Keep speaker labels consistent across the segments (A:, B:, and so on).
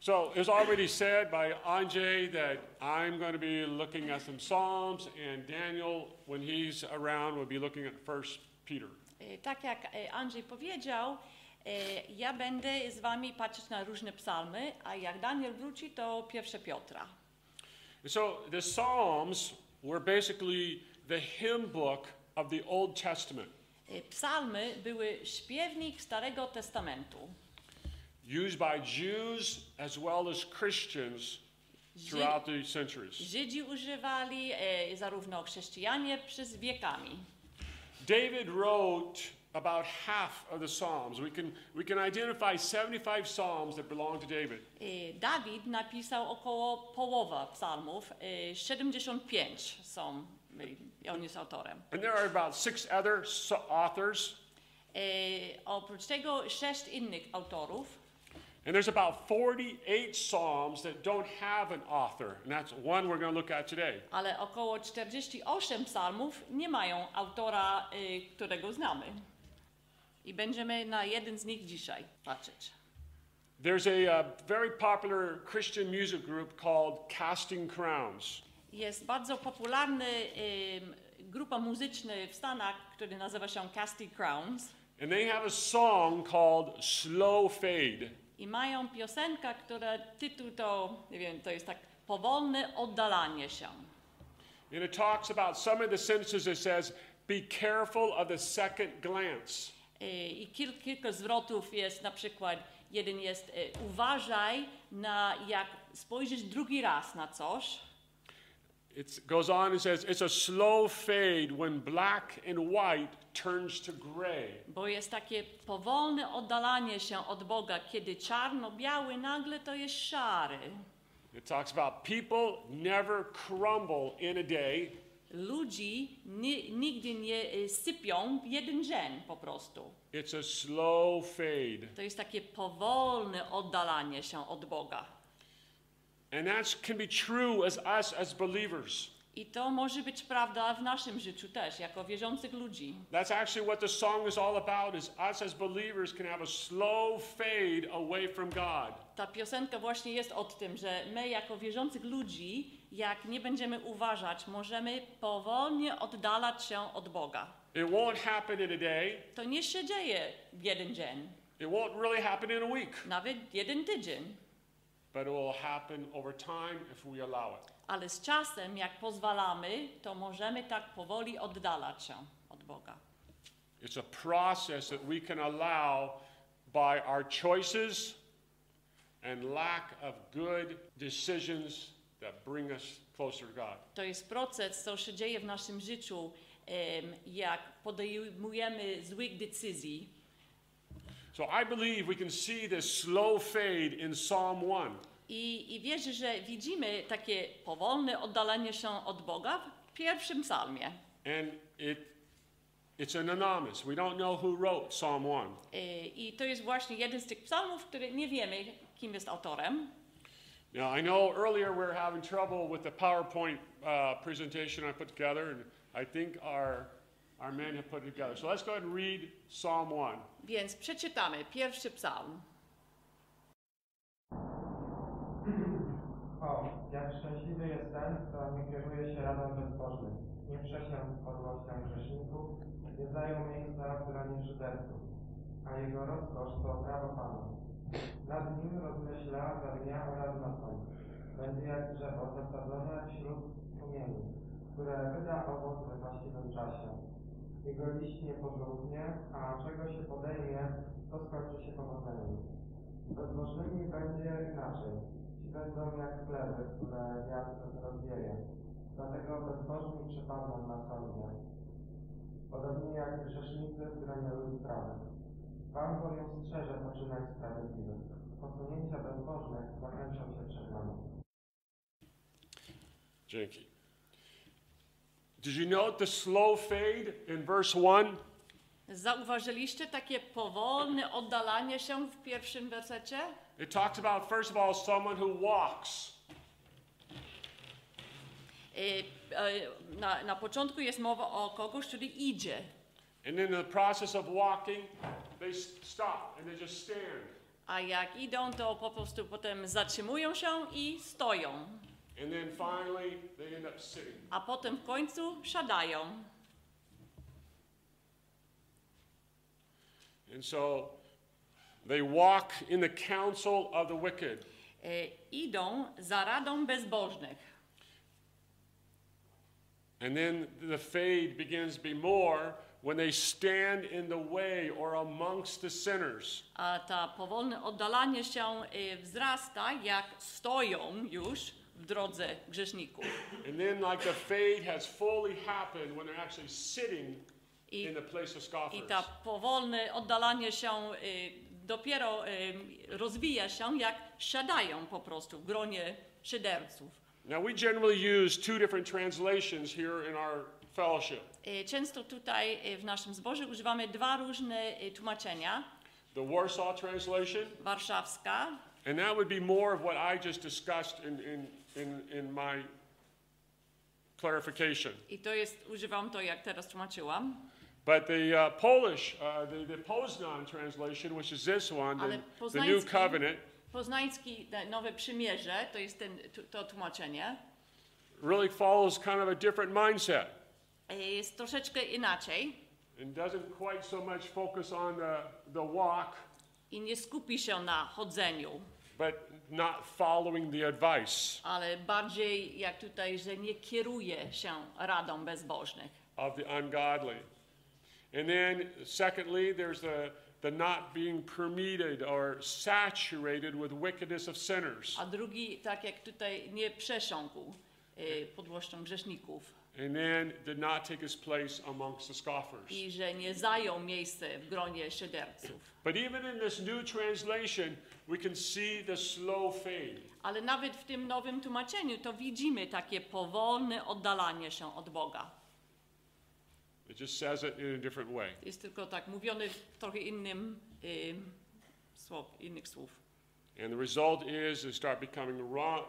A: So it was already said by Andrzej that I'm going to be looking at some Psalms, and Daniel, when he's around, will be looking at 1 Peter.
B: Tak jak Andrzej powiedział, ja będę z wami patrzeć na różne psalmy, a jak Daniel wróci, to 1 Piotra.
A: So the Psalms were basically the hymn book of the Old Testament.
B: Psalmy były śpiewnik Starego Testamentu.
A: Used by Jews as well as Christians throughout the centuries.
B: Żydzi używali, zarówno chrześcijanie przez wiekami.
A: David wrote about half of the Psalms. We can identify 75 Psalms that belong to David.
B: Dawid napisał około połowę psalmów, 75 są, on jest autorem.
A: And there are about 6 other authors.
B: Oprócz tego 6 innych autorów.
A: And there's about 48 Psalms that don't have an author, and that's one we're going to look at today.
B: Ale około 48 psalmów nie mają autora, którego znamy. I będziemy na jeden z nich dzisiaj patrzeć.
A: There's a very popular Christian music group called Casting Crowns.
B: Jest bardzo popularny grupa muzyczna w Stanach, która nazywa się Casting Crowns.
A: And they have a song called Slow Fade.
B: I mają piosenkę, która tytuł to, nie wiem, to jest tak powolne oddalanie się.
A: And it talks about some of the sentences it says, be careful of the second glance.
B: I kilka zwrotów jest, na przykład jeden jest uważaj na jak spojrzysz drugi raz na coś.
A: It goes on and says it's a slow fade when black and white turns to gray.
B: Bo jest takie powolne oddalanie się od Boga, kiedy czarno-biały nagle to jest szary.
A: It talks about people never crumble in a day.
B: Ludzi nigdy nie sypią w jeden dzień po prostu.
A: It's a slow fade.
B: To jest takie powolne oddalanie się od Boga.
A: And that can be true as us as believers.
B: I to może być prawda w naszym życiu też, jako wierzących ludzi.
A: That's actually what the song is all about, is us as believers can have a slow fade away from God.
B: Ta piosenka właśnie jest o tym, że my jako wierzących ludzi, jak nie będziemy uważać, możemy powolnie oddalać się od Boga.
A: It won't happen in a day.
B: To nie się dzieje w jeden dzień.
A: It won't really happen in a week.
B: Nawet jeden tydzień.
A: But it will happen over time if we allow it.
B: Ale z czasem, jak pozwalamy, to możemy tak powoli oddalać się od Boga.
A: It's a process that we can allow by our choices and lack of good decisions that bring us closer to God.
B: To jest proces, co się dzieje w naszym życiu, jak podejmujemy złych decyzji.
A: So I believe we can see this slow fade in Psalm 1.
B: I wierzę, że widzimy takie powolne oddalenie się od Boga w pierwszym psalmie.
A: And it's anonymous. We don't know who wrote Psalm 1.
B: I to jest właśnie jeden z tych psalmów, który nie wiemy, kim jest autorem.
A: Now, I know earlier we were having trouble with the PowerPoint presentation I put together, and I think our men have put it together. So let's go ahead and read Psalm 1.
B: Więc przeczytamy pierwszy psalm.
C: O, jak szczęśliwy jest ten, kto nie kieruje się radą bezbożnych, nie przesiądł podłością grzeszników, nie zajął miejsca w gronie szyderców, a jego rozkosz to prawo Pana. Nad nim rozmyśla za dnia oraz nocą. Będzie jak drzewo zasadzone wśród strumieni, które wyda owoc we właściwym czasie. Jego liść nie pożółknie, a czego się podejmie, to skończy się powodzeniem. Z bezbożnymi będzie inaczej. Ci będą jak chleby, które wiatr rozwieje. Dlatego bezbożni przypadną na sądzie. Podobnie jak grzesznicy w gronie ludzi prawych. Pan bowiem strzeże poczynań sprawiedliwych. Posunięcia bezbożnych zakończą się przed nami.
A: Dzięki. Did you note the slow fade in verse 1?
B: Zauważyliście takie powolne oddalanie się w pierwszym wersecie?
A: It talks about, first of all, someone who walks.
B: Na początku jest mowa o kogoś, który idzie.
A: And in the process of walking, they stop and they just stand.
B: A jak idą, to po prostu potem zatrzymują się i stoją.
A: And then finally, they end up sitting.
B: A potem w końcu siadają.
A: And so they walk in the counsel of the wicked.
B: Idą za radą bezbożnych.
A: And then the fade begins to be more when they stand in the way or amongst the sinners.
B: A ta powolne oddalanie się wzrasta, jak stoją już w drodze grzeszników.
A: And then like the fade has fully happened when they're actually sitting in the place of scoffers.
B: I ta powolne oddalanie się dopiero rozwija się, jak siadają po prostu w gronie szyderców.
A: Now we generally use two different translations here in our fellowship.
B: Często tutaj w naszym zborze używamy dwa różne tłumaczenia.
A: The Warsaw translation,
B: Warszawska,
A: and that would be more of what I just discussed in my clarification.
B: i to jest, używam to, jak teraz tłumaczyłam.
A: But the Polish, the Poznan translation, which is this one,
B: Ale
A: the New Covenant,
B: poznański Nowe Przymierze, to jest to tłumaczenie,
A: really follows kind of a different mindset.
B: jest troszeczkę inaczej
A: And doesn't quite so much focus on the walk,
B: i nie skupi się na chodzeniu,
A: but not following the advice
B: ale bardziej jak tutaj, że nie kieruje się radą bezbożnych.
A: of the ungodly. And then secondly, there's the not being permeated or saturated with wickedness of sinners.
B: A drugi, tak jak tutaj, nie przesiąkł podłością grzeszników
A: And then did not take his place amongst the scoffers.
B: i że nie zajął miejsce w gronie szyderców.
A: But even in this new translation, we can see the slow fade.
B: Ale nawet w tym nowym tłumaczeniu to widzimy takie powolne oddalanie się od Boga.
A: It just says it in a different way.
B: Jest tylko tak mówione w trochę innym innych słów.
A: And the result is they start becoming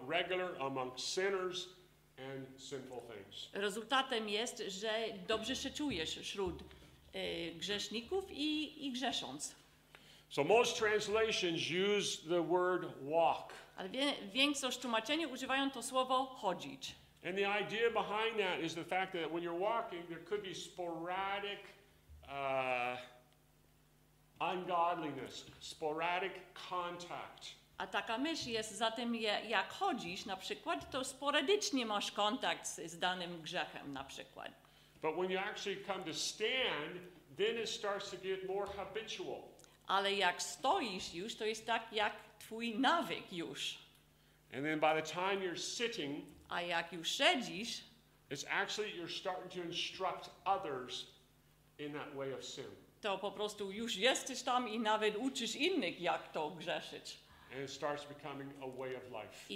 A: regular among sinners and sinful things.
B: Rezultatem jest, że dobrze się czujesz wśród grzeszników i grzesząc.
A: So most translations use the word walk.
B: Ale większość tłumaczeń używają to słowo chodzić.
A: And the idea behind that is the fact that when you're walking, there could be sporadic ungodliness, sporadic contact.
B: A taka myśl jest za tym, jak chodzisz na przykład, to sporadycznie masz kontakt z danym grzechem na przykład.
A: But when you actually come to stand, then it starts to get more habitual.
B: Ale jak stoisz już, to jest tak jak twój nawyk już.
A: And then by the time you're sitting,
B: A jak już siedzisz,
A: it's actually you're starting to instruct others in that way of sin.
B: to po prostu już jesteś tam i nawet uczysz innych, jak to grzeszyć.
A: And it starts becoming a way of life.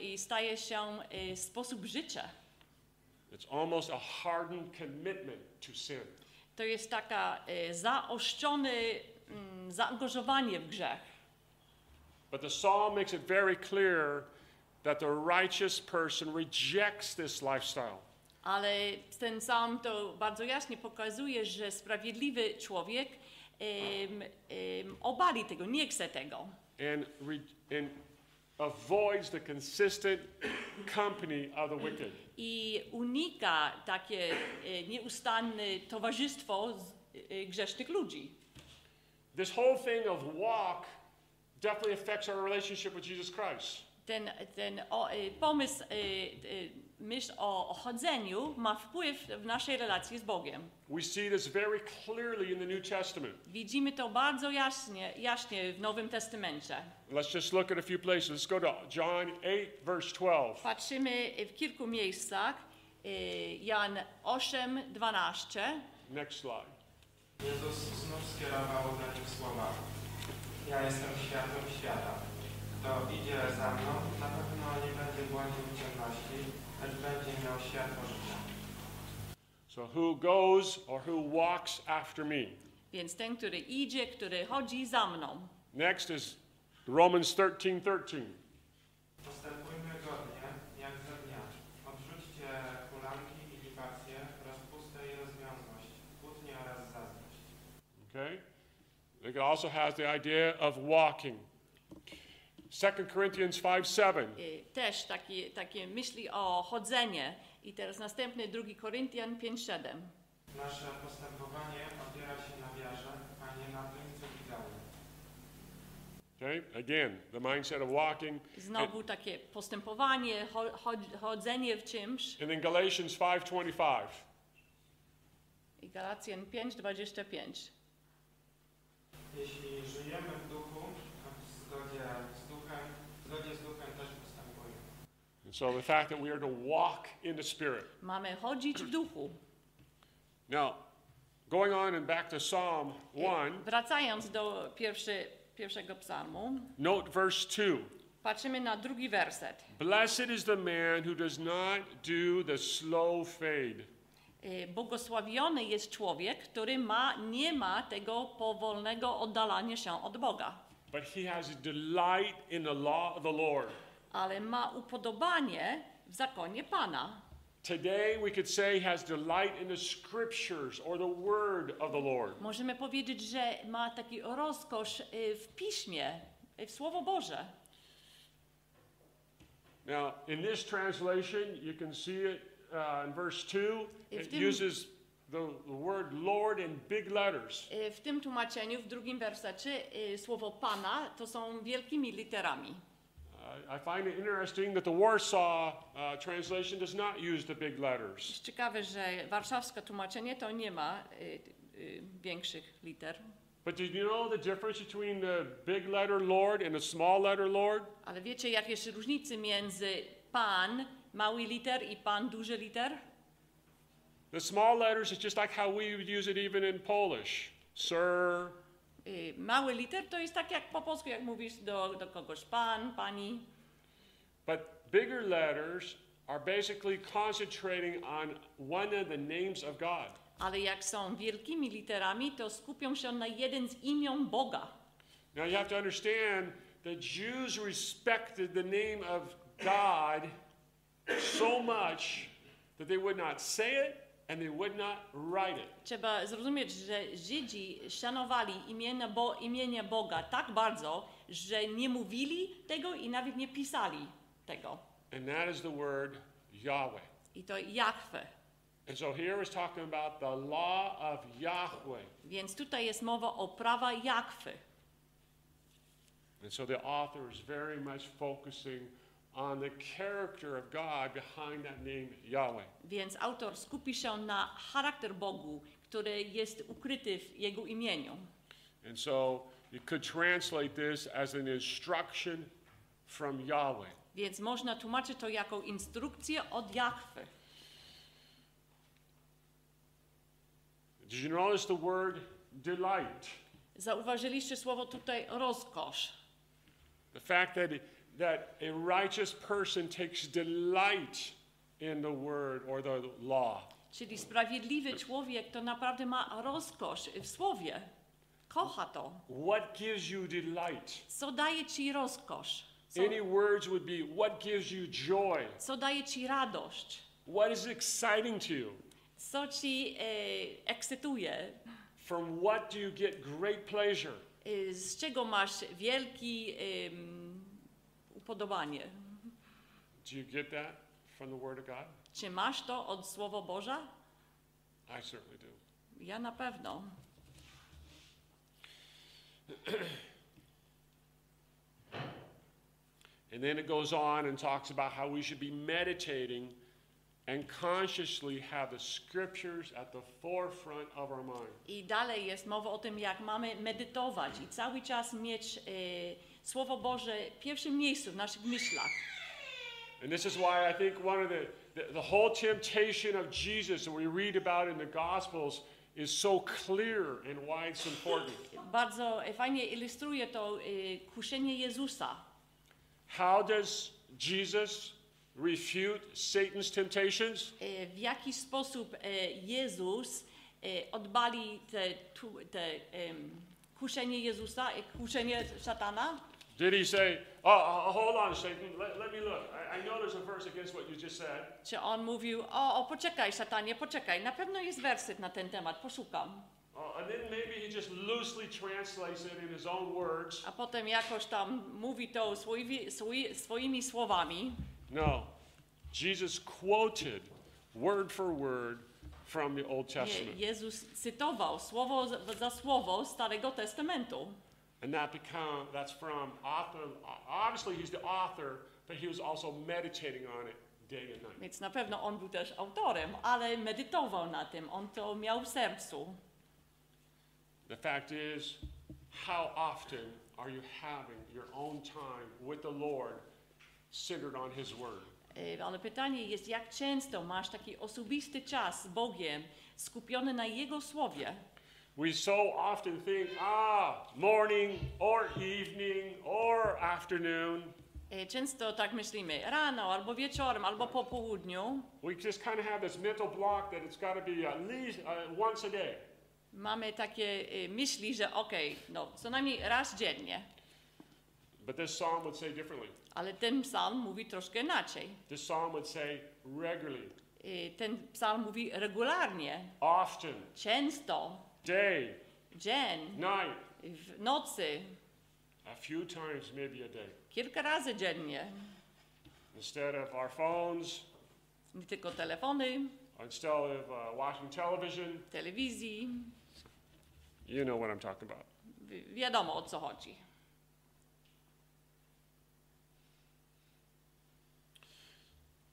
B: I staje się sposób życia.
A: It's almost a hardened commitment to sin.
B: To jest taka zaostrzone zaangażowanie w grzech.
A: But the psalm makes it very clear that the righteous person rejects this lifestyle.
B: Ale ten psalm to bardzo jasnie pokazuje, że sprawiedliwy człowiek obali tego, nie chce tego.
A: And avoids the consistent company of the wicked.
B: I unika takie nieustanne towarzystwo grzesznych ludzi.
A: This whole thing of walk definitely affects our relationship with Jesus Christ.
B: Ten pomysł, myśl o chodzeniu ma wpływ w naszej relacji z Bogiem.
A: We see this very clearly in the New Testament.
B: Widzimy to bardzo jaśnie w Nowym Testamencie.
A: Let's just look at a few places. Let's go to John 8, verse 12.
B: Patrzymy w kilku miejscach. Jan 8:12.
A: Next slide.
C: Jezus znów skierował do nich słowa: Ja jestem światłem świata. Kto idzie za mną, na pewno nie będzie błądził w ciemności, lecz będzie miał światło życia.
A: So who goes or who walks after me?
B: Więc ten, który idzie, który chodzi za mną.
A: Next is Romans 13:13.
C: Postępujmy godnie, jak za dnia. Odrzućcie hulanki i libacje, rozpustę i rozwiązłość, kłótnię oraz zazdrość.
A: Okay? It also has the idea of walking. 2 Corinthians 5:7.
B: Też takie myśli o chodzenie. I teraz następny 2 Koryntian 5:7.
C: Nasze postępowanie opiera się na wiarze, a nie na tym, co widziałem.
A: Okay? Again, the mindset of walking.
B: Znowu takie postępowanie, chodzenie w czymś.
A: And then Galatians 5:25.
B: I Galacjan 5:25.
C: Jeśli żyjemy w duchu, w zgodzie z duchem też postępujemy.
A: And so the fact that we are to walk in the Spirit.
B: Mamy chodzić w duchu.
A: Now, going on and back to Psalm 1,
B: Wracając do pierwszego psalmu,
A: note verse 2.
B: patrzymy na drugi werset.
A: Blessed is the man who does not do the slow fade.
B: Błogosławiony jest człowiek, który nie ma tego powolnego oddalania się od Boga,
A: But he has a delight in the law of the Lord.
B: ale ma upodobanie w zakonie Pana.
A: Today we could say he has delight in the scriptures or the word of the Lord.
B: Możemy powiedzieć, że ma taki rozkosz w Piśmie, w Słowo Boże.
A: Now, in this translation, you can see it in verse 2. It
B: tym-
A: uses the word Lord in big letters.
B: W tym tłumaczeniu, w drugim wersecie, słowo Pana to są wielkimi literami.
A: I find it interesting that the Warsaw translation does not use the big letters.
B: Jest ciekawe, że warszawskie tłumaczenie to nie ma większych liter.
A: But did you know the difference between the big letter Lord and the small letter Lord?
B: Ale wiecie, jakie są różnice między Pan, mały liter, i Pan, duży liter?
A: The small letters is just like how we would use it even in Polish. Sir.
B: Mały liter to jest tak jak po polsku, jak mówisz do kogoś pan, pani.
A: But bigger letters are basically concentrating on one of the names of God.
B: Ale jak są wielkimi literami, to skupią się na jeden z imion Boga.
A: Now you have to understand that Jews respected the name of God so much that they would not say it and they would not write it.
B: Trzeba zrozumieć, że Żydzi szanowali imienia Boga tak bardzo, że nie mówili tego i nawet nie pisali tego.
A: And that is the word Yahweh.
B: I to Jahwe.
A: And so here is talking about the law of Yahweh.
B: Więc tutaj jest mowa o prawa Jahwe.
A: And so the author is very much focusing on the character of God behind that name Yahweh.
B: Więc autor skupi się na charakter Bogu, który jest ukryty w jego imieniu.
A: And so you could translate this as an instruction from Yahweh.
B: Więc można tłumaczyć to jako instrukcję od Jahwe.
A: Did you notice the word delight?
B: Zauważyliście słowo tutaj rozkosz.
A: The fact that a righteous person takes delight in the word or the law.
B: Czyli sprawiedliwy człowiek to naprawdę ma rozkosz w słowie. Kocha to.
A: What gives you delight?
B: Co daje ci rozkosz?
A: Any words would be what gives you joy?
B: Co daje ci radość?
A: What is exciting to you?
B: Co ci ekscytuje?
A: From what do you get great pleasure?
B: Z czego masz wielkie upodobanie?
A: Do you get that from the Word of God?
B: Czy masz to od Słowa Boża?
A: I certainly do.
B: Ja na pewno.
A: And then it goes on and talks about how we should be meditating and consciously have the scriptures at the forefront of our mind.
B: I dalej jest mowa o tym, jak mamy medytować i cały czas mieć Słowo Boże w pierwszym miejscu w naszych myślach.
A: And this is why I think one of the whole temptation of Jesus that we read about in the Gospels is so clear and why it's important.
B: Bardzo fajnie ilustruje to kuszenie Jezusa.
A: How does Jesus refute Satan's temptations?
B: W jaki sposób Jezus odbali te kuszenie Jezusa, kuszenie szatana?
A: Did he say, oh, hold on, Satan, let me look. I know there's a verse against what you just said.
B: Czy on mówił, poczekaj szatanie, poczekaj, na pewno jest werset na ten temat, poszukam.
A: And then maybe he just loosely translates it in his own words.
B: A potem jakoś tam mówi to swoimi słowami.
A: No. Jesus quoted word for word from the Old Testament.
B: Jezus cytował słowo za słowo Starego Testamentu.
A: And that's from author. Obviously he's the author, but he was also meditating on it day and night.
B: Więc na pewno on był też autorem, ale medytował na tym. On to miał w sercu.
A: The fact is, how often are you having your own time with the Lord centered on His Word?
B: Ale pytanie jest, jak często masz taki osobisty czas z Bogiem, skupiony na Jego Słowie?
A: We so often think, morning or evening or afternoon.
B: Często tak myślimy, rano, albo wieczorem, albo po południu.
A: We just kind of have this mental block that it's got to be at least once a day.
B: Mamy takie myśli, że no co najmniej raz dziennie.
A: But this psalm would say differently.
B: Ale ten psalm mówi troszkę inaczej.
A: This psalm would say regularly.
B: Ten psalm mówi regularnie.
A: Often.
B: Często.
A: Day.
B: Dzień.
A: Night.
B: W nocy.
A: A few times maybe a day.
B: Kilka razy dziennie.
A: Instead of our phones.
B: Nie tylko telefony.
A: Instead of watching television.
B: Telewizji.
A: You know what I'm talking about.
B: Wiadomo, o co chodzi.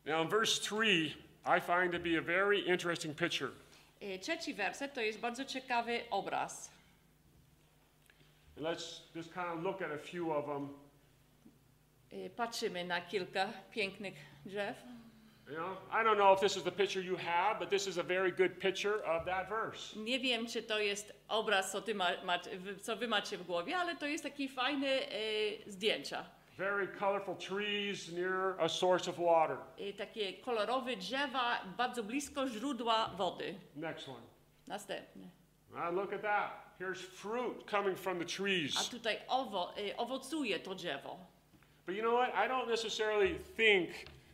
A: Now in verse 3, I find to be a very interesting picture.
B: Trzeci werset to jest bardzo ciekawy obraz.
A: And let's just kind of look at a few of them.
B: Patrzymy na kilka pięknych drzew.
A: You know, I don't know if this is the picture you have, but this is a very good picture of that verse.
B: Nie wiem, czy to jest obraz, co wy macie w głowie, ale to jest takie fajne zdjęcia.
A: Very colorful trees near a source of water.
B: Takie kolorowe drzewa bardzo blisko źródła wody.
A: Next one.
B: Następny.
A: Look at that. Here's fruit coming from the trees.
B: A tutaj owocuje to drzewo.
A: But you know what? I don't necessarily think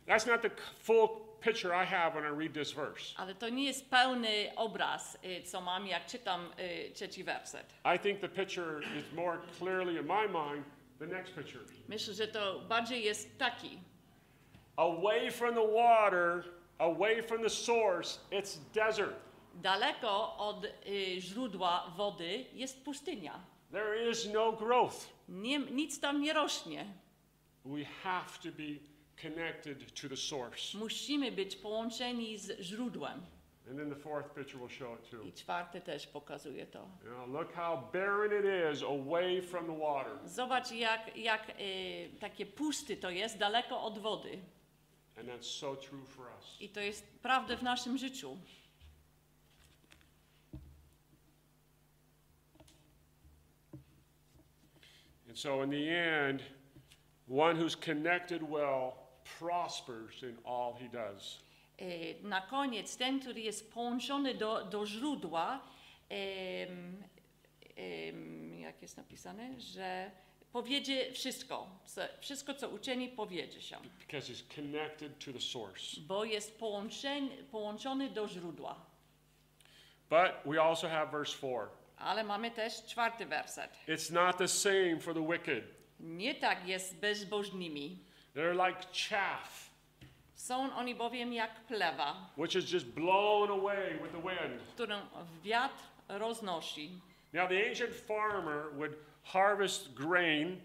A: that's not the full picture I have when I read this verse.
B: Ale to nie jest pełny obraz, co mam, jak czytam trzeci werset.
A: I think the picture is more clearly in my mind the next picture.
B: Myślę, że to bardziej jest taki.
A: Away from the water, away from the source, it's desert.
B: Daleko od źródła wody jest pustynia.
A: There is no growth.
B: Nic tam nie rośnie.
A: We have to be connected to the source.
B: Musimy być połączeni z źródłem.
A: And then the fourth picture will show it too.
B: I czwarty też pokazuje to.
A: You know, look how barren it is away from the water.
B: Zobacz, jak takie pusty to jest, daleko od wody.
A: And that's so true for us.
B: I to jest prawda w naszym życiu.
A: And so in the end, one who's connected well prospers in all he does.
B: Na koniec ten, który jest połączony do źródła, jak jest napisane, że powiedzie wszystko co uczyni, powiedzie się.
A: Because he's connected to the source.
B: Bo jest połączony do źródła.
A: But we also have verse 4.
B: Ale mamy też czwarty werset.
A: It's not the same for the wicked.
B: Nie tak jest z bezbożnymi.
A: They're like chaff.
B: Są oni bowiem jak plewa,
A: Which is just blown away with the wind.
B: którą wiatr roznosi.
A: Now the ancient farmer would harvest grain.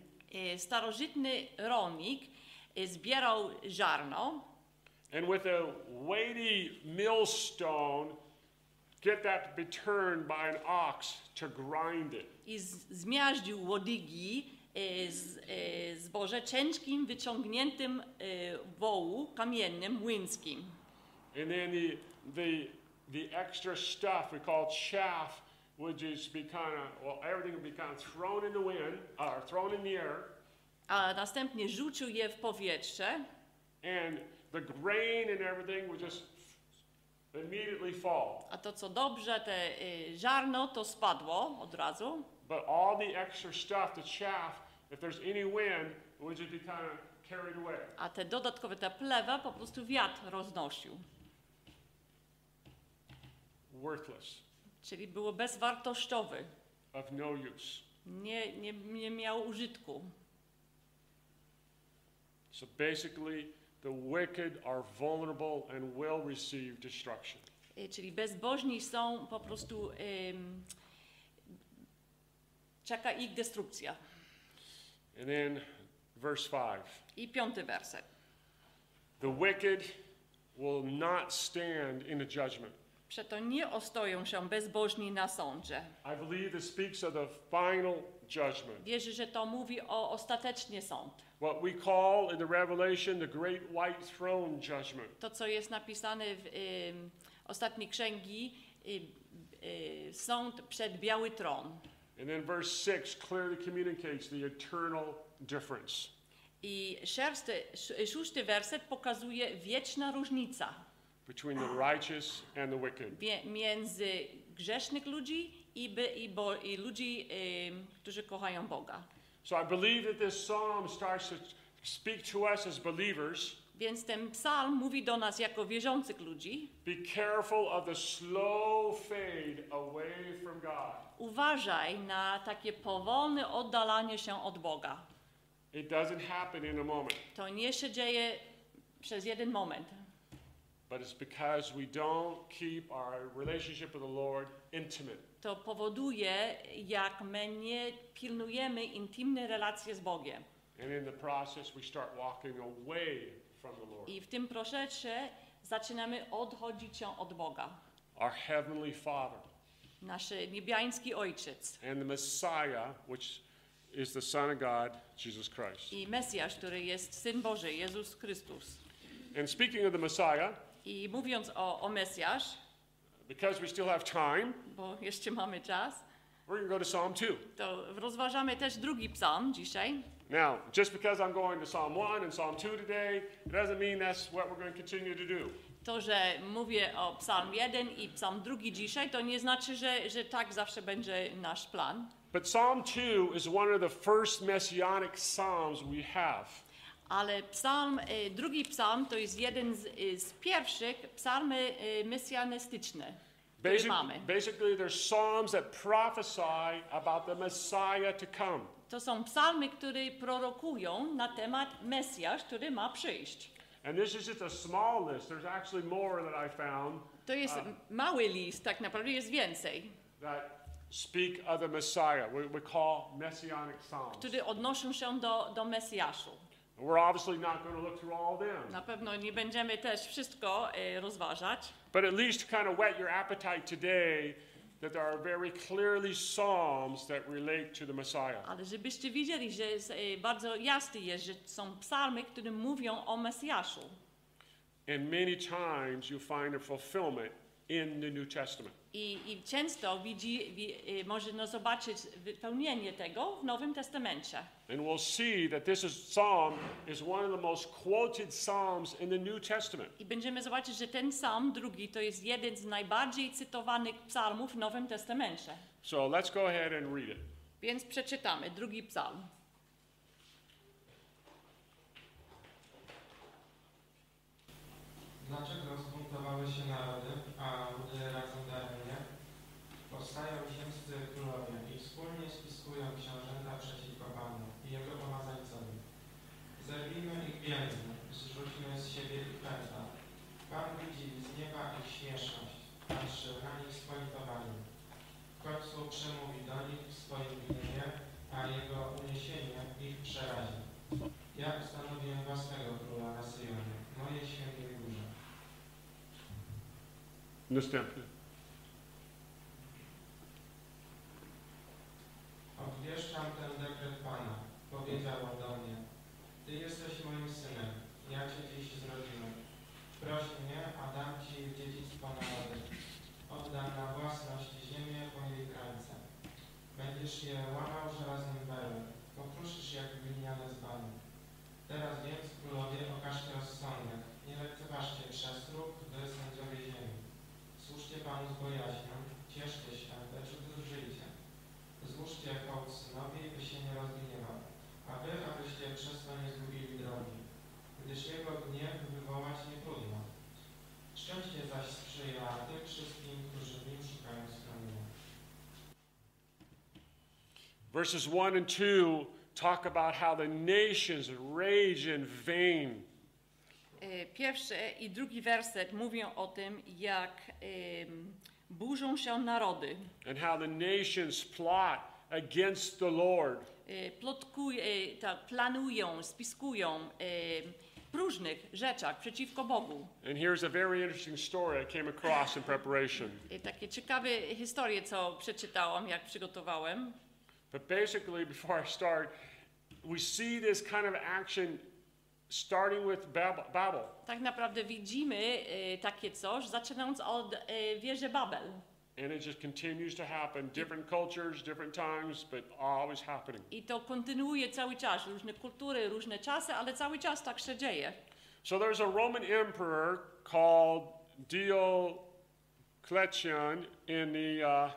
B: Starożytny rolnik zbierał ziarno.
A: And with a weighty millstone, get that to be turned by an ox to grind it.
B: I zmiażdżył łodygi zboże ciężkim, wyciągniętym wołu kamiennym, młyńskim.
A: And then the extra stuff we call chaff would just be everything would be kind of thrown in the wind, or thrown in the air.
B: A następnie rzucił je w powietrze.
A: And the grain and everything would just immediately fall.
B: A to co dobrze, te ziarno to spadło od razu.
A: But all the extra stuff, the chaff, if there's any wind, it would just be kind of carried away.
B: A te dodatkowe, te plewa po prostu wiatr roznosił.
A: Worthless.
B: Czyli było bezwartościowy.
A: of no use.
B: Nie miał użytku.
A: So basically, the wicked are vulnerable and will receive destruction.
B: Czyli bezbożni są po prostu, czeka ich destrukcja.
A: And then verse 5.
B: I 5 werset.
A: The wicked will not stand in the judgment.
B: Przeto nie ostoją się bezbożni na sądzie.
A: I believe this speaks of the final judgment.
B: Wierzę, że to mówi o ostateczny sąd.
A: What we call in the Revelation the great white throne judgment.
B: To, co jest napisane w ostatniej księgi, sąd przed biały tron.
A: And then verse 6 clearly communicates the eternal difference.
B: I 6 werset pokazuje wieczna różnica
A: Between the righteous and the wicked.
B: między grzesznych ludzi i ludzi, którzy kochają Boga.
A: So I believe that this psalm starts to speak to us as believers.
B: Więc ten psalm mówi do nas jako wierzących ludzi.
A: Be careful of the slow fade away from God.
B: Uważaj na takie powolne oddalanie się od Boga.
A: It doesn't happen in a moment,
B: To nie się dzieje przez jeden moment.
A: but it's because we don't keep our relationship with the Lord intimate.
B: To powoduje, jak my nie pilnujemy intymnej relacji z Bogiem.
A: And in the process we start walking away from the Lord.
B: I w tym procesie zaczynamy odchodzić się od Boga.
A: Our heavenly Father
B: Nasz niebiański Ojciec
A: and the Messiah, which is the Son of God, Jesus Christ.
B: i Mesjasz, który jest Syn Boży, Jezus Chrystus.
A: And speaking of the Messiah,
B: I mówiąc o Mesjasz,
A: because we still have time,
B: bo jeszcze mamy czas,
A: we're going to go to Psalm 2.
B: to rozważamy też drugi psalm dzisiaj.
A: Now, just because I'm going to Psalm 1 and Psalm 2 today, it doesn't mean that's what we're going to continue to do.
B: To, że mówię o psalm 1 i psalm 2 dzisiaj, to nie znaczy, że tak zawsze będzie nasz plan.
A: But Psalm 2 is one of the first messianic psalms we have.
B: Ale drugi psalm to jest jeden z pierwszych psalmy mesjanistyczne, które mamy.
A: Basically, there's psalms that prophesy about the Messiah to come.
B: To są psalmy, które prorokują na temat Mesjasz, który ma przyjść.
A: And this is just a small list. There's actually more that I found
B: To jest mały list, tak naprawdę jest więcej,
A: that speak of the Messiah. We call messianic psalms.
B: które odnoszą się do Mesjaszu.
A: We're obviously not going to look through all of them.
B: Na pewno nie będziemy też wszystko rozważać,
A: But at least kind of whet your appetite today that there are very clearly psalms that relate to the Messiah.
B: ale żebyście widzieli, że bardzo jasne jest, że są psalmy, które mówią o Mesjaszu.
A: And many times you find a fulfillment in the New Testament.
B: I często można zobaczyć wypełnienie tego w Nowym Testamencie.
A: And we'll see that psalm is one of the most quoted psalms in the New Testament.
B: I będziemy zobaczyć, że ten psalm drugi to jest jeden z najbardziej cytowanych psalmów w Nowym Testamencie.
A: So let's go ahead and read it.
B: Więc przeczytamy drugi psalm.
C: Dlaczego zbuntowały się narody, a ludy radzą daremnie? Powstają ziemscy królowie i wspólnie spiskują książęta przeciwko Panu i Jego pomazańcowi. Zerwijmy ich więzy, zrzućmy z siebie ich pęta. Pan widzi z nieba ich śmieszność, patrzy na nich z politowaniem. W końcu przemówi do nich w swoim gniewie, a Jego uniesienie ich przerazi. Ja ustanowiłem własnego króla na Syjonie, mojej świętej górze.
A: Następny.
C: Obwieszczam ten dekret Pana, powiedział do mnie. Ty jesteś moim synem, ja Cię dziś zrodziłem. Proś mnie, a dam Ci dziedzictwo narody. Oddam na własność ziemię po jej krańce. Będziesz je łamał żelaznym berłem, pokruszysz jak gliniane dzbany. Teraz więc, królowie, okażcie rozsądek, nie lekceważcie przestrug, wy sędziowie ziemi. Służcie Panu
A: Verses 1 and 2 talk about how the nations rage in vain.
B: Pierwszy i drugi werset mówią o tym, jak burzą się narody.
A: And how the nations plot against the Lord.
B: Planują, spiskują w różnych rzeczach przeciwko Bogu.
A: And here's a very interesting story I came across in preparation.
B: Takie ciekawe historie, co przeczytałam, jak przygotowałem.
A: But basically, before I start, we see this kind of action starting with Babel.
B: Tak naprawdę widzimy takie coś, zaczynając od wieży Babel.
A: And it just continues to happen. Different cultures, different times, but always happening.
B: I to kontynuuje cały czas. Różne kultury, różne czasy, ale cały czas tak się dzieje.
A: So there's a Roman emperor called Diocletian in the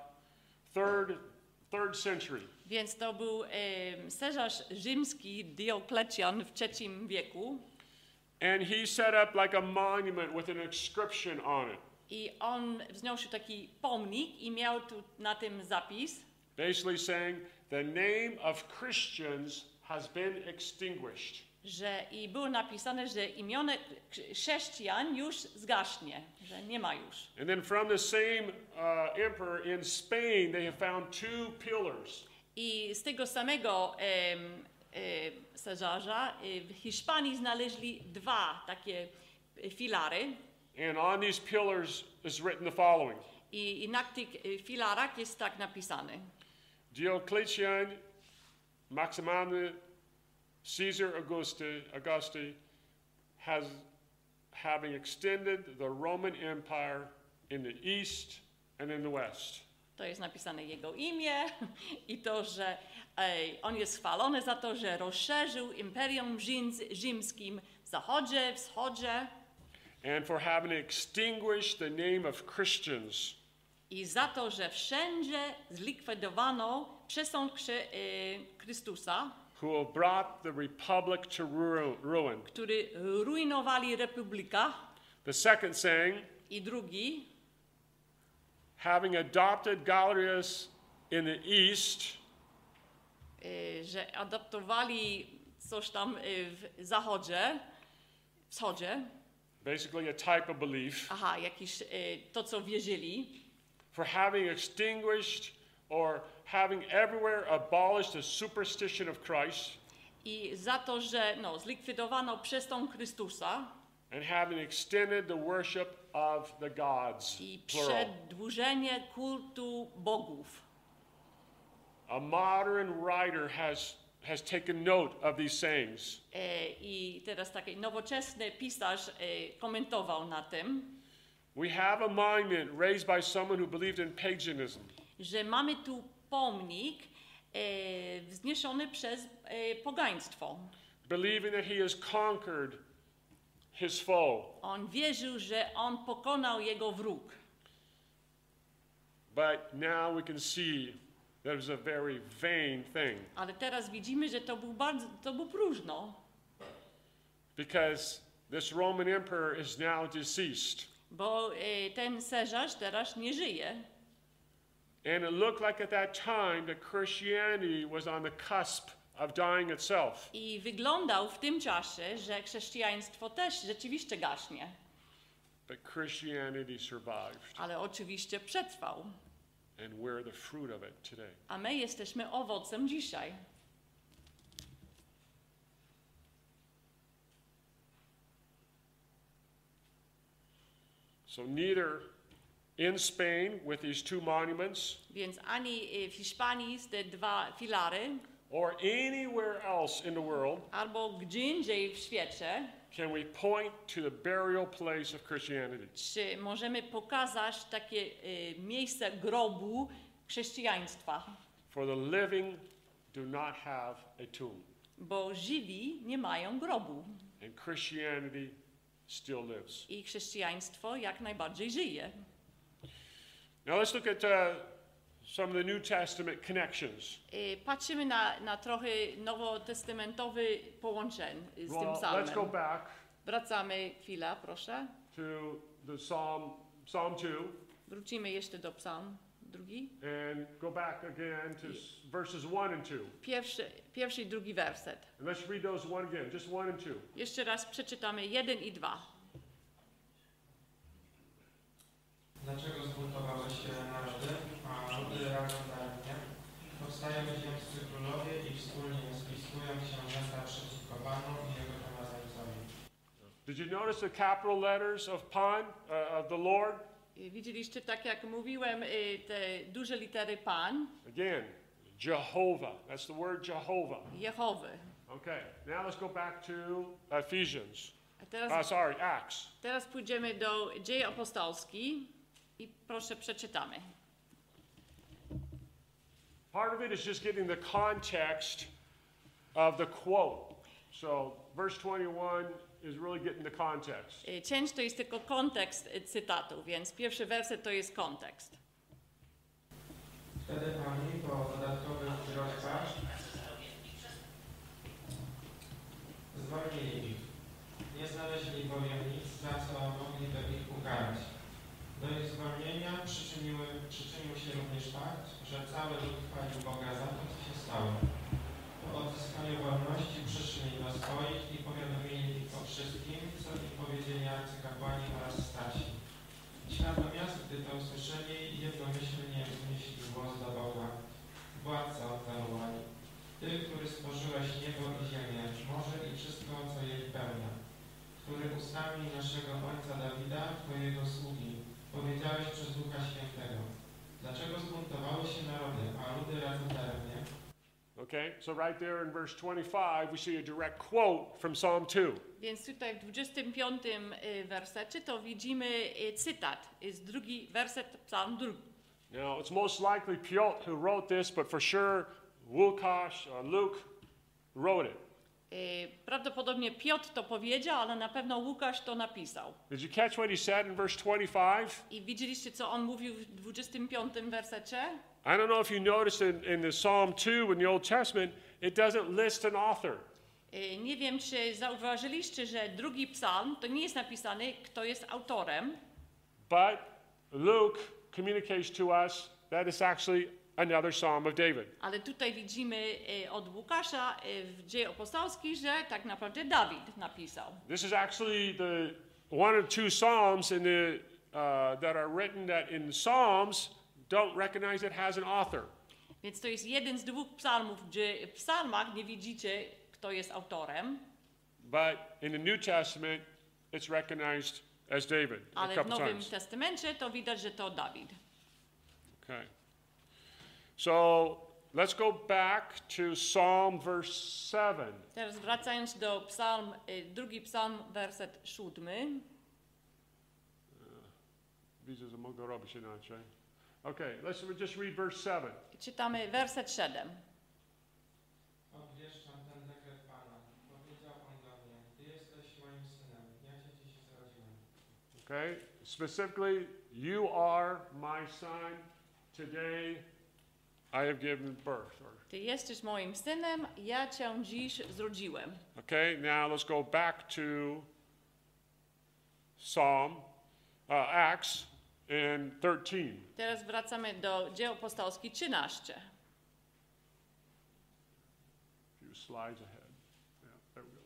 A: third century.
B: Więc to był cesarz rzymski Dioklecian w III wieku.
A: And he set up like a monument with an inscription on it.
B: I on wzniósł taki pomnik i miał tu na tym zapis.
A: Basically saying the name of Christians has been extinguished.
B: I było napisane, że imiona chrześcijan już zgaśnie, że nie ma już.
A: And then from the same emperor in Spain, they have found two pillars.
B: I z tego samego cesarza w Hiszpanii znaleźli dwa takie filary.
A: And on these pillars is written the following.
B: I na tych filarach jest tak napisane.
A: Diocletian, Maximianus, Caesar Augusti having extended the Roman Empire in the east and in the west.
B: To jest napisane jego imię i to, że on jest chwalony za to, że rozszerzył imperium rzymskim w zachodzie, wschodzie.
A: And for having extinguished the name of Christians.
B: I za to, że wszędzie zlikwidowano przesąd Chrystusa,
A: who have brought the republic to ruin.
B: Który rujnowali republika.
A: The second saying,
B: I drugi,
A: having adopted Galerius in the east,
B: że adoptowali coś tam w zachodzie, wschodzie.
A: Basically a type of belief.
B: Aha, jakiś to, co wierzyli.
A: For having extinguished or having everywhere abolished the superstition of Christ.
B: I za to, że zlikwidowano przestąd Chrystusa.
A: And having extended the worship of the gods.
B: I
A: plural.
B: przedłużenie kultu bogów.
A: A modern writer has taken note of these sayings.
B: I teraz taki nowoczesny pisarz komentował na tym.
A: We have a monument raised by someone who believed in paganism.
B: Że mamy tu pomnik wzniesiony przez pogaństwo.
A: Believing that he has conquered his foe.
B: On wierzył, że on pokonał jego wróg.
A: But now we can see that it was a very vain thing.
B: Ale teraz widzimy, że to był próżno.
A: Because this Roman emperor is now deceased.
B: Bo ten cesarz teraz nie żyje.
A: And it looked like at that time that Christianity was on the cusp of dying itself.
B: I wyglądał w tym czasie, że chrześcijaństwo też rzeczywiście gaśnie.
A: But Christianity survived.
B: Ale oczywiście przetrwał.
A: And we're the fruit of it today.
B: A my jesteśmy owocem dzisiaj.
A: So neither in Spain with these two monuments,
B: Więc ani w Hiszpanii te dwa filary,
A: or anywhere else in the world,
B: albo gdzie indziej w świecie,
A: can we point to the burial place of Christianity.
B: czy możemy pokazać takie miejsce grobu chrześcijaństwa.
A: For the living do not have a tomb.
B: Bo żywi nie mają grobu.
A: And Christianity still lives.
B: I chrześcijaństwo jak najbardziej żyje.
A: Now let's look at some of the New Testament connections.
B: Patrzymy na trochę nowotestamentowy połączeń z tym psalmem.
A: Let's go back
B: Wracamy chwilę, proszę.
A: to the Psalm 2.
B: Wrócimy jeszcze do psalm drugi.
A: And go back again to verses 1 and 2.
B: Pierwszy i drugi werset.
A: And let's read those one again, just 1 and 2.
B: Jeszcze raz przeczytamy 1 i 2.
C: Dlaczego zbuntowały się narody, a ludy radzą daremnie? Powstają ziemscy królowie i wspólnie spiskują książęta przeciwko Panu i Jego pomazańcowi.
A: Did you notice the capital letters of Pan, of the Lord?
B: Widzieliście, tak jak mówiłem, te duże litery Pan,
A: Again, Jehovah. That's the word Jehovah.
B: Jehowy.
A: Okay, now let's go back to Ephesians.
B: A
A: Acts.
B: teraz pójdziemy do Dzieje Apostolskich i proszę przeczytamy.
A: Part of it is just getting the context of the quote. So verse 21 is really getting the context.
B: Część to jest tylko kontekst cytatu, więc pierwszy werset to jest kontekst.
C: Wtedy Pani po dodatkowych środkach zwolnili ich. Nie znaleźli bowiem nic, za co mogliby ich ukarać. Do ich zwolnienia przyczynił się również fakt, że cały lud chwalił Boga za to, co się stało. Po odzyskaniu wolności przyszli do swoich i powiadomili ich o wszystkim, co im powiedzieli arcykapłani oraz starsi. Ci natomiast, gdy to usłyszeli, jednomyślnie wznieśli głos do Boga. Władco, zawołali. Ty, który stworzyłeś niebo i ziemię, morze i wszystko, co je wypełnia, który ustami naszego ojca Dawida, Twojego sługi, powiedziałeś przez Ducha Świętego. Dlaczego zbuntowały się narody, a ludy radzą daremnie?
A: Okay, so right there in verse 25 we see a direct quote from Psalm 2.
B: Więc tutaj w 25 wersecie to widzimy cytat, jest drugi werset, psalm drugi.
A: Now, it's most likely Piotr who wrote this, but for sure Łukasz or Luke wrote it.
B: Prawdopodobnie Piotr to powiedział, ale na pewno Łukasz to napisał.
A: Did you catch what he said in verse 25?
B: I widzieliście, co on mówił w 25 wersecie?
A: I don't know if you noticed in the Psalm 2 in the Old Testament, it doesn't list an author.
B: Nie wiem, czy zauważyliście, że drugi psalm to nie jest napisany, kto jest autorem.
A: But Luke communicates to us that it's actually another Psalm of David.
B: Ale tutaj widzimy od Łukasza w Dziejach Apostolskich, że tak naprawdę Dawid napisał.
A: This is actually the one or two Psalms in the that are written that in the Psalms don't recognize it has an author.
B: Więc to jest jeden z dwóch psalmów, gdzie w psalmach nie widzicie, kto jest autorem.
A: But in the New Testament, it's recognized as David a
B: Ale w
A: couple
B: Nowym
A: times.
B: Testamencie to widać, że to Dawid.
A: Okay. So let's go back to Psalm verse 7.
B: Teraz wracając do drugi psalm, werset 7.
A: Widzę, że mogę robić inaczej. Okay, let's just read verse 7.
B: Czytamy werset 7.
C: Obwieszczam ten dekret Pana. Powiedział On do mnie, Ty jesteś moim synem, ja Cię dziś zrodziłem.
A: Okay, specifically, you are my son. Today I have given birth.
B: Ty jesteś moim synem, ja cię dziś zrodziłem.
A: Okay, now let's go back to Acts in 13.
B: Teraz wracamy do Dzieł Apostolskich 13.
A: Few slides ahead. Yeah, there we go.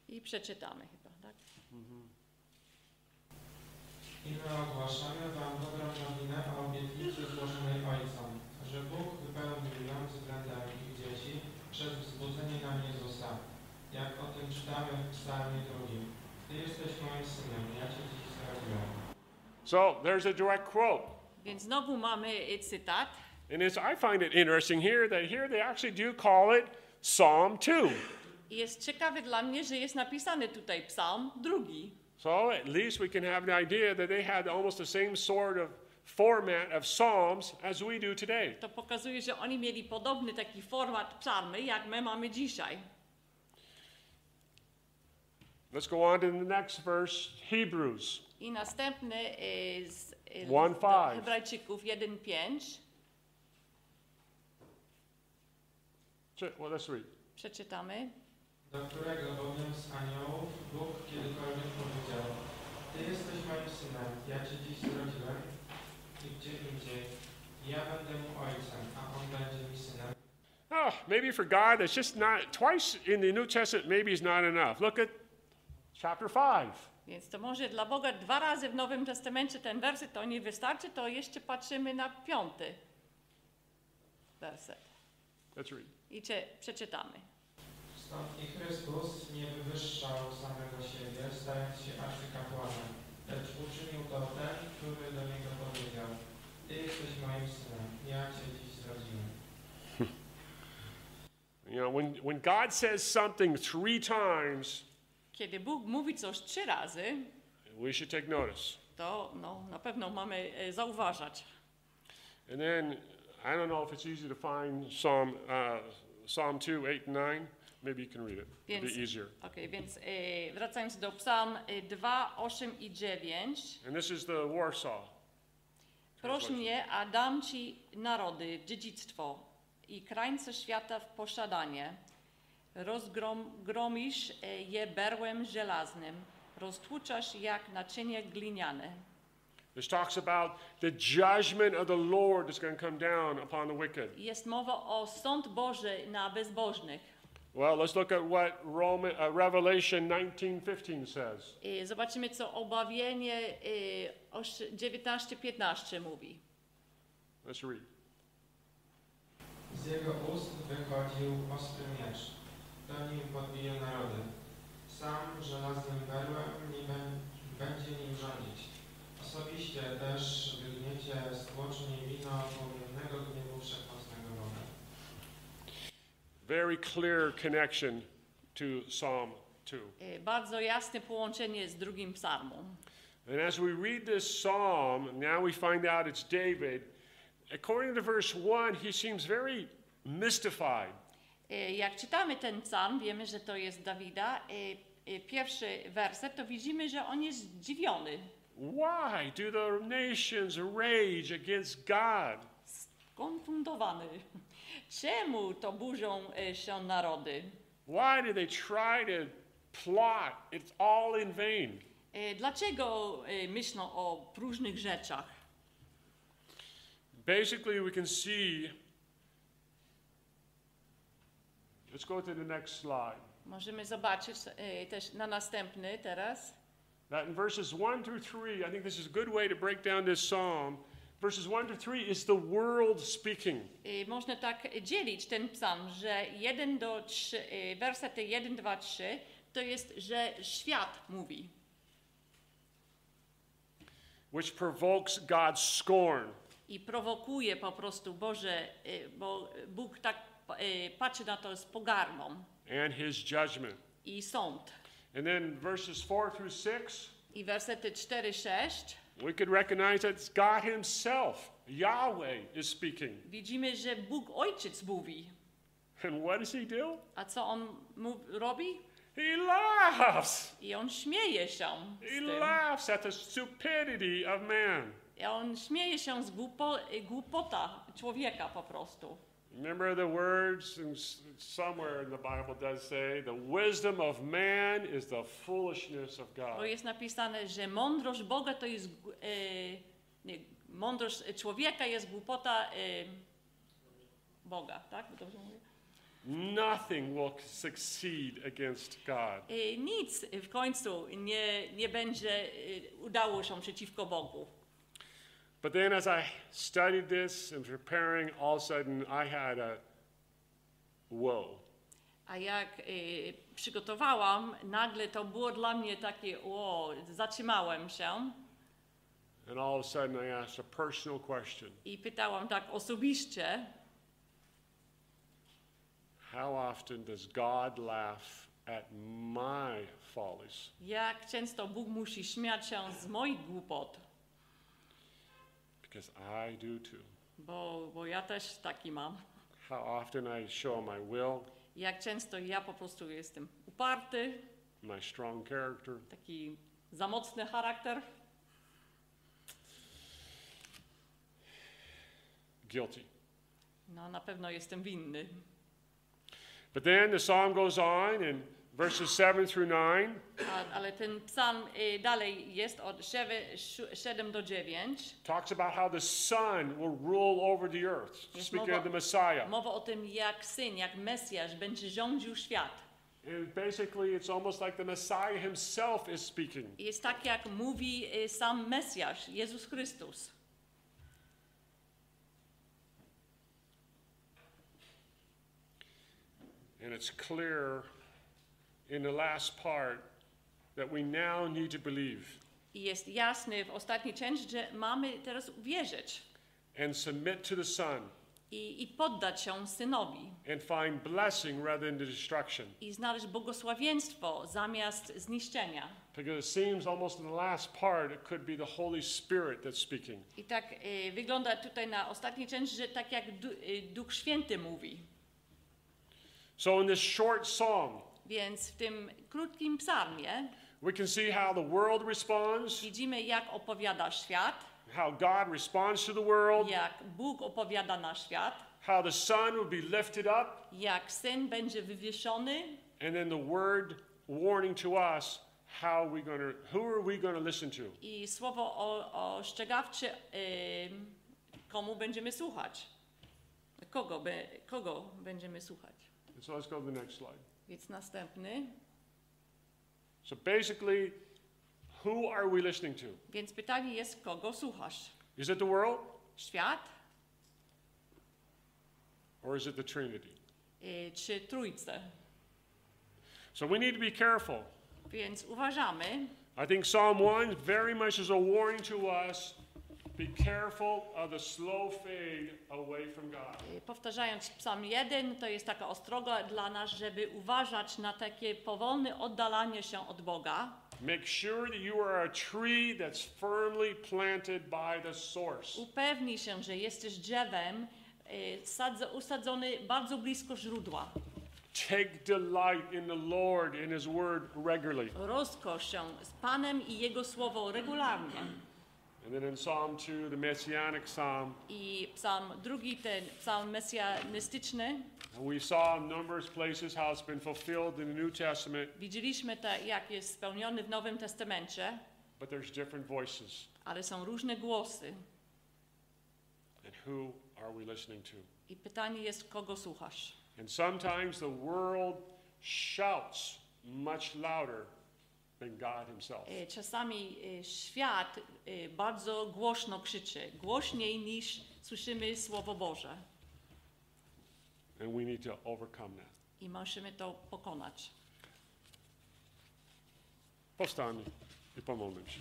B: I przeczytamy chyba, tak?
C: I my ogłaszamy Wam dobrą nowinę o obietnicy złożonej Ojcom, że Bóg wypełnił ją względem ich dzieci przez wzbudzenie nam Jezusa, jak o tym czytamy w psalmie 2. Ty jesteś moim synem, ja Cię dziś zrodziłem.
A: So there's a direct quote.
B: Więc znowu mamy cytat.
A: And I find it interesting here they actually do call it Psalm 2.
B: I jest ciekawe dla mnie, że jest napisany tutaj psalm drugi.
A: So at least we can have an idea that they had almost the same sort of format of Psalms as we do today.
B: To pokazuje, że oni mieli podobny taki format psalmy, jak my mamy dzisiaj.
A: Let's go on to the next verse, Hebrews.
B: I następny z
A: 1:5.
B: Hebrajczyków 1:5.
A: Well, let's read.
B: Przeczytamy.
C: Do którego bowiem z aniołów Bóg kiedykolwiek powiedział, Ty jesteś moim synem, ja Cię dziś zrodziłem, i gdzie indziej. Ja będę mu ojcem, a on będzie mi synem.
A: Oh, maybe for God, that's just not, twice in the New Testament maybe is not enough. Look at chapter 5.
B: Więc to może dla Boga 2 razy w Nowym Testamencie ten werset to nie wystarczy, to jeszcze patrzymy na 5. werset.
A: Let's read.
B: I przeczytamy.
C: Stąd i Chrystus nie wywyższał samego siebie, stając się arcykapłanem, lecz uczynił to ten, który do niego powiedział: Ty jesteś moim synem, ja cię dziś zrodziłem.
A: You know, when God says something 3 times,
B: Kiedy Bóg mówi coś 3 razy,
A: we should take notice.
B: to na pewno mamy zauważać.
A: And then, I don't know if it's easy to find Psalm 2, 8 and 9. Maybe you can read it. It'll be easier.
B: Okay, więc wracając do Psalm 2, 8 i 9.
A: And this is the Warsaw.
B: Proś mnie, a dam ci narody w dziedzictwo i krańce świata w posiadanie. Rozgromisz je berłem żelaznym, roztłuczasz jak naczynie gliniane.
A: This talks about the judgment of the Lord that's going to come down upon the wicked.
B: Jest mowa o sąd Boży na bezbożnych.
A: Well, let's look at what Revelation 19:15 says.
B: Zobaczymy, co Objawienie 19:15 mówi.
A: Let's read.
C: Z jego ust wychodził ostry miecz, to nim podbije narody. Sam żelaznym berłem będzie nim rządzić. Osobiście też wygniecie z tłoczni wino płomiennego gniewu wszechmocnego Boga.
A: Very clear connection to Psalm 2.
B: Bardzo jasne połączenie z drugim psalmem.
A: And as we read this psalm, now we find out it's David. According to verse 1, he seems very mystified.
B: Jak czytamy ten psalm, wiemy, że to jest Dawida. Pierwszy werset, to widzimy, że on jest zdziwiony.
A: Why do the nations rage against God?
B: Skonfundowany. Czemu to burzą się narody?
A: Why do they try to plot? It's all in vain.
B: Dlaczego myślą o próżnych rzeczach?
A: Basically, we can see. Let's go to the next slide.
B: Możemy zobaczyć też na następny teraz.
A: That in verses 1 through 3, I think this is a good way to break down this psalm. Verses 1 to 3 is the world speaking.
B: Można tak dzielić ten psalm, że 1 do 3, wersety 1, 2, 3 to jest, że świat mówi.
A: Which provokes God's scorn.
B: I prowokuje po prostu bo Bóg tak patrzy na to z pogardą.
A: And his judgment.
B: I sąd.
A: And then verses 4 through 6.
B: I wersety 4, 6.
A: We could recognize that it's God himself, Yahweh, is speaking.
B: Widzimy, że Bóg Ojciec mówi.
A: And what does he do?
B: A co on robi?
A: He laughs.
B: I on śmieje się z
A: He
B: tym.
A: laughs at the stupidity of man.
B: I on śmieje się z głupota człowieka po prostu.
A: Remember the words somewhere in the Bible does say, the wisdom of man is the foolishness of God.
B: Bo jest napisane, że mądrość Boga to jest mądrość człowieka jest głupota Boga, tak? Dobrze mówię?
A: Nothing will succeed against God.
B: Nic w końcu nie będzie udało się przeciwko Bogu.
A: But then as I studied this and preparing, all of a sudden I had a whoa.
B: A jak przygotowałam, nagle to było dla mnie takie, zatrzymałem się.
A: And all of a sudden I asked a personal question.
B: I pytałam tak osobiście.
A: How often does God laugh at my follies?
B: Jak często Bóg musi śmiać się z moich głupot?
A: Because I do too.
B: Bo ja też taki mam.
A: How often I show my will,
B: Jak często ja po prostu jestem uparty,
A: my strong character.
B: taki za mocny charakter.
A: Guilty.
B: No na pewno jestem winny.
A: But then the psalm goes on, and verses 7 through 9.
B: Ale ten psalm dalej jest od 7 do 9.
A: Talks about how the Son will rule over the earth,
B: Jest
A: speaking of the Messiah.
B: mowa o tym, jak Syn, jak Mesjasz będzie rządził świat.
A: And basically, it's almost like the Messiah himself is speaking.
B: Jest tak, jak mówi sam Mesjasz, Jezus Chrystus.
A: And it's clear in the last part that we now need to believe
B: I jest jasny w ostatniej części, że mamy teraz uwierzyć
A: and submit to the Son
B: i poddać się Synowi
A: and find blessing rather than destruction.
B: i znaleźć błogosławieństwo zamiast zniszczenia.
A: Because it seems almost in the last part it could be the Holy Spirit that's speaking.
B: I tak wygląda tutaj na ostatniej części, że tak jak Duch Święty mówi.
A: So in this short psalm,
B: Więc w tym krótkim psalmie
A: we can see how the world responds,
B: widzimy, jak opowiada świat,
A: how God responds to the world,
B: jak Bóg opowiada na świat,
A: how the Son will be lifted up,
B: jak Syn będzie wywieszony
A: and then the word warning to us who are we going to listen to?
B: i słowo ostrzegawcze, komu będziemy słuchać. Kogo będziemy słuchać.
A: So let's go to the next slide.
B: Więc następny.
A: So basically, who are we listening to?
B: Więc pytanie jest, kogo słuchasz?
A: Is it the world
B: Świat
A: or is it the Trinity?
B: Czy Trójcę?
A: So we need to be careful.
B: Więc uważamy.
A: I think Psalm 1 very much is a warning to us. Be careful of the slow fade away from God.
B: Powtarzając Psalm 1, to jest taka ostroga dla nas, żeby uważać na takie powolne oddalanie się od Boga.
A: Make sure that you are a tree that's firmly planted by the source.
B: Upewnij się, że jesteś drzewem usadzony bardzo blisko źródła.
A: Take delight in the Lord and His Word regularly.
B: Rozkosz się z Panem i Jego Słowo regularnie.
A: And then in Psalm 2, the Messianic Psalm,
B: I psalm drugi, ten psalm mesjanistyczny,
A: we saw in numerous places how it's been fulfilled in the New Testament,
B: widzieliśmy to, jak jest spełniony w Nowym Testamencie,
A: but there's different voices.
B: ale są różne głosy.
A: And who are we listening to?
B: I pytanie jest, kogo słuchasz?
A: And sometimes the world shouts much louder than God Himself.
B: Czasami świat bardzo głośno krzyczy, głośniej niż słyszymy Słowo Boże.
A: And we need to overcome that.
B: I musimy to pokonać.
A: Powstańmy i pomódlmy się.